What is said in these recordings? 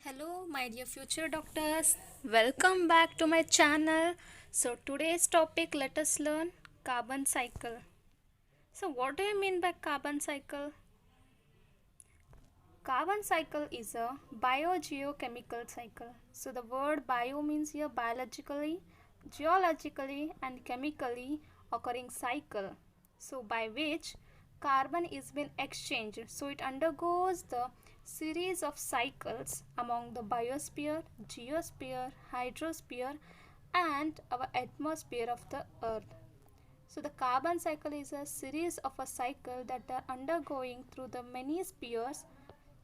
Hello, my dear future doctors. Welcome back to my channel. So, today's topic, let us learn carbon cycle. So, what do you mean by carbon cycle? Carbon cycle is a biogeochemical cycle. So, the word bio means here biologically, geologically, and chemically occurring cycle. So, by which carbon is being exchanged. So, it undergoes the series of cycles among the biosphere, geosphere, hydrosphere, and our atmosphere of the earth. So the carbon cycle is a series of a cycle that are undergoing through the many spheres.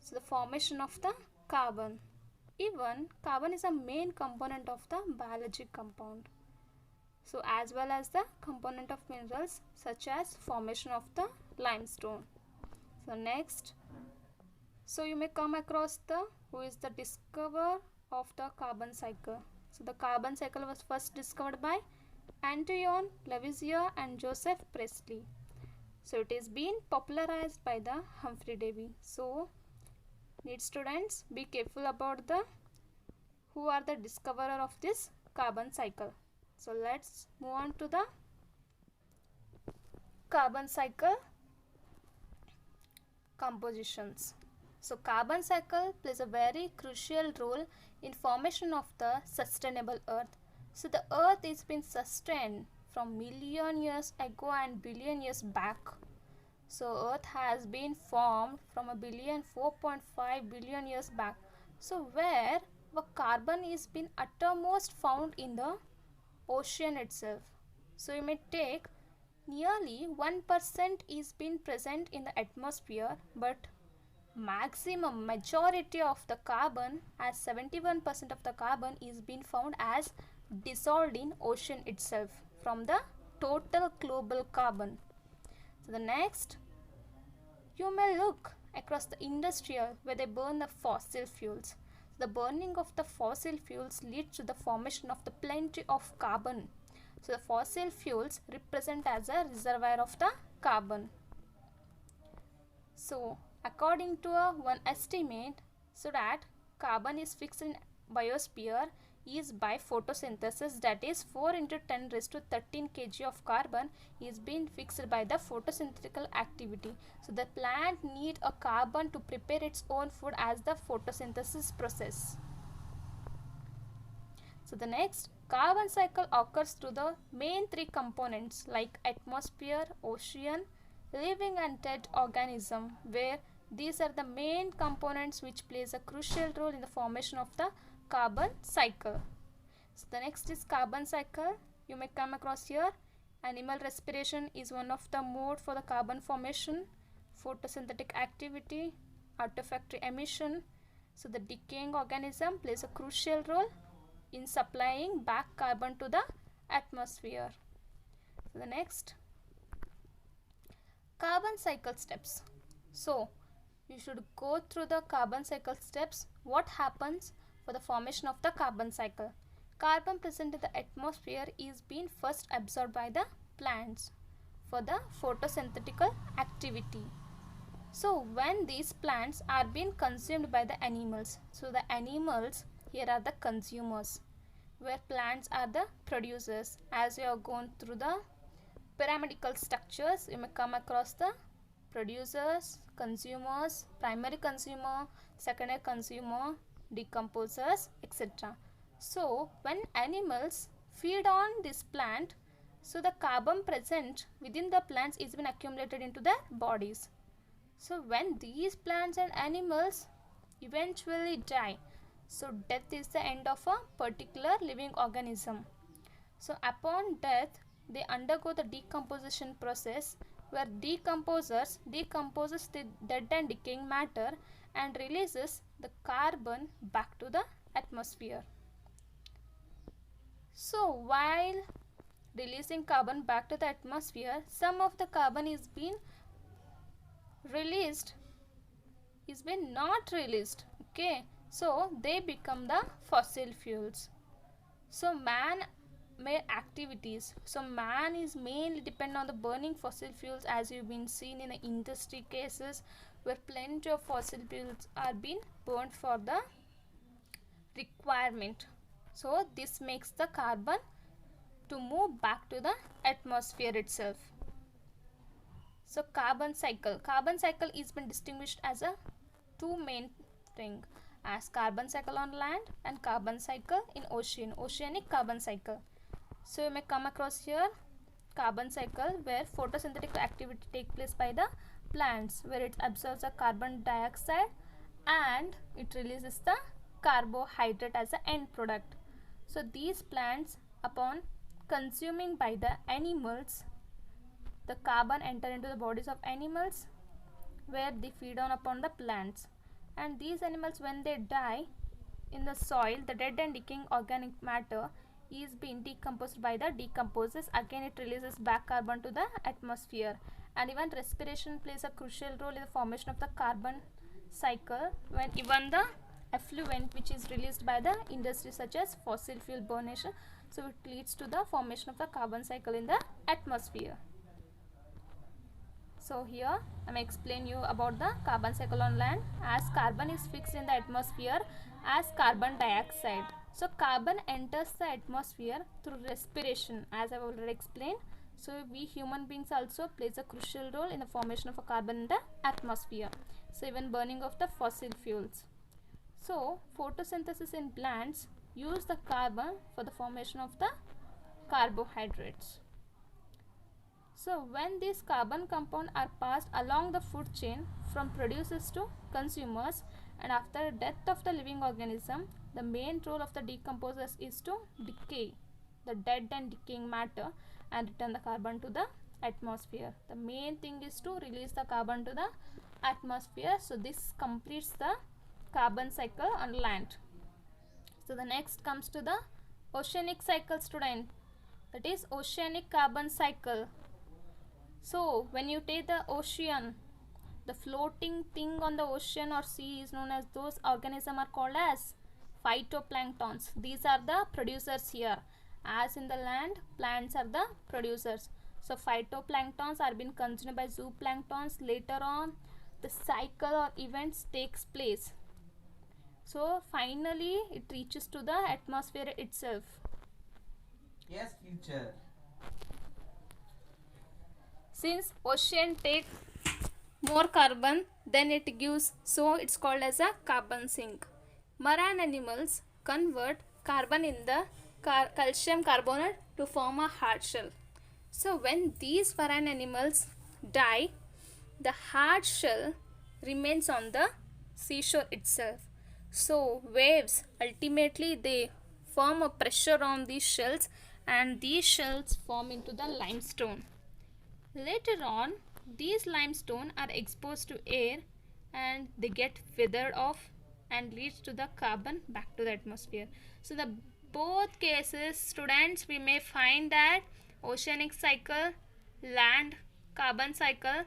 So the formation of the carbon. Even carbon is a main component of the biologic compound. So as well as the component of minerals such as formation of the limestone. So next, so you may come across the who is the discoverer of the carbon cycle. So the carbon cycle was first discovered by Antoine Lavoisier and Joseph Priestley. So it is been popularized by the Humphrey Davy. So need students be careful about the who are the discoverer of this carbon cycle. So let's move on to the carbon cycle compositions. So carbon cycle plays a very crucial role in formation of the sustainable earth. So the earth is been sustained from million years ago and billion years back. So earth has been formed from a billion 4.5 billion years back. So where the carbon is been uttermost found in the ocean itself. So you may take nearly 1% is been present in the atmosphere, but maximum majority of the carbon as 71% of the carbon is being found as dissolved in ocean itself from the total global carbon. So the next, you may look across the industrial where they burn the fossil fuels. The burning of the fossil fuels leads to the formation of the plenty of carbon. So the fossil fuels represent as a reservoir of the carbon. So according to one estimate, so that carbon is fixed in biosphere is by photosynthesis, that is 4 into 10 raised to 13 kg of carbon is being fixed by the photosynthetical activity. So the plant need a carbon to prepare its own food as the photosynthesis process. So the next, carbon cycle occurs through the main three components like atmosphere, ocean, living and dead organism, where these are the main components which plays a crucial role in the formation of the carbon cycle. So the next is carbon cycle. You may come across here. Animal respiration is one of the mode for the carbon formation. Photosynthetic activity, artifactory emission. So the decaying organism plays a crucial role in supplying back carbon to the atmosphere. So the next, carbon cycle steps. So you should go through the carbon cycle steps. What happens for the formation of the carbon cycle? Carbon present in the atmosphere is being first absorbed by the plants for the photosynthetical activity. So when these plants are being consumed by the animals, so the animals here are the consumers, where plants are the producers. As you have gone through the pyramidical structures, you may come across the producers, consumers, primary consumer, secondary consumer, decomposers, etc. So when animals feed on this plant, so the carbon present within the plants is been accumulated into their bodies. So when these plants and animals eventually die, so death is the end of a particular living organism. So upon death, they undergo the decomposition process, where decomposes the dead and decaying matter and releases the carbon back to the atmosphere. So while releasing carbon back to the atmosphere, some of the carbon is being released, is been not released. Okay, so they become the fossil fuels. So man made activities, so man is mainly dependent on the burning fossil fuels, as you've been seen in the industry cases where plenty of fossil fuels are being burned for the requirement. So this makes the carbon to move back to the atmosphere itself. So carbon cycle is been distinguished as a two main thing, as carbon cycle on land and carbon cycle in oceanic carbon cycle. So you may come across here carbon cycle, where photosynthetic activity take place by the plants, where it absorbs the carbon dioxide and it releases the carbohydrate as an end product. So these plants, upon consuming by the animals, the carbon enter into the bodies of animals, where they feed on upon the plants, and these animals, when they die in the soil, the dead and decaying organic matter is being decomposed by the decomposers. Again it releases back carbon to the atmosphere. And even respiration plays a crucial role in the formation of the carbon cycle, when even the effluent which is released by the industry such as fossil fuel burnation, so it leads to the formation of the carbon cycle in the atmosphere. So here I am explain you about the carbon cycle on land, as carbon is fixed in the atmosphere as carbon dioxide. So carbon enters the atmosphere through respiration, as I have already explained. So we human beings also plays a crucial role in the formation of a carbon in the atmosphere. So even burning of the fossil fuels. So photosynthesis in plants use the carbon for the formation of the carbohydrates. So when these carbon compounds are passed along the food chain from producers to consumers, and after death of the living organism, the main role of the decomposers is to decay the dead and decaying matter and return the carbon to the atmosphere. The main thing is to release the carbon to the atmosphere. So this completes the carbon cycle on land. So the next comes to the oceanic cycle, student. That is oceanic carbon cycle. So when you take the ocean, the floating thing on the ocean or sea is known as, those organisms are called as phytoplanktons. These are the producers here. As in the land, plants are the producers. So phytoplanktons are being consumed by zooplanktons. Later on, the cycle or events takes place. So finally it reaches to the atmosphere itself. Yes, teacher. Since ocean take more carbon than it gives, so it's called as a carbon sink. Marine animals convert carbon in the calcium carbonate to form a hard shell. So when these marine animals die, the hard shell remains on the seashore itself. So waves, ultimately they form a pressure on these shells, and these shells form into the limestone. Later on, these limestone are exposed to air and they get weathered off and leads to the carbon back to the atmosphere. So the both cases, students, we may find that oceanic cycle, land carbon cycle,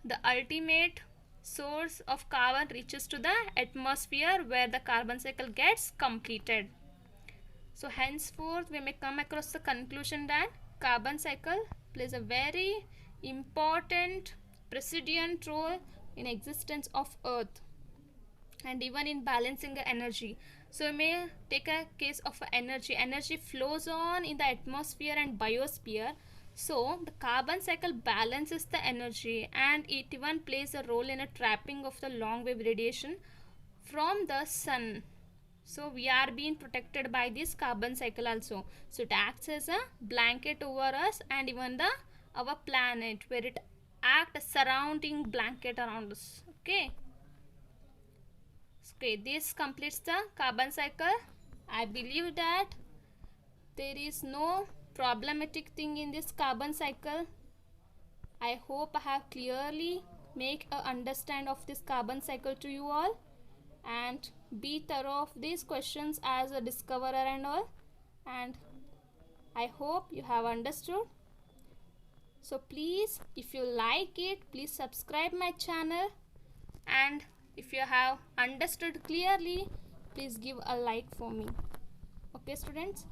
the ultimate source of carbon reaches to the atmosphere, where the carbon cycle gets completed. So henceforth we may come across the conclusion that carbon cycle plays a very important precedent role in existence of earth and even in balancing the energy. So we may take a case of energy flows on in the atmosphere and biosphere. So the carbon cycle balances the energy, and it even plays a role in a trapping of the long wave radiation from the sun. So we are being protected by this carbon cycle also. So it acts as a blanket over us and even our planet, where it acts as surrounding blanket around us. Okay, this completes the carbon cycle. I believe that there is no problematic thing in this carbon cycle. I hope I have clearly make a understand of this carbon cycle to you all, and be thorough of these questions as a discoverer and all, and I hope you have understood. So please, if you like it, please subscribe my channel, and if you have understood clearly, please give a like for me. Okay students.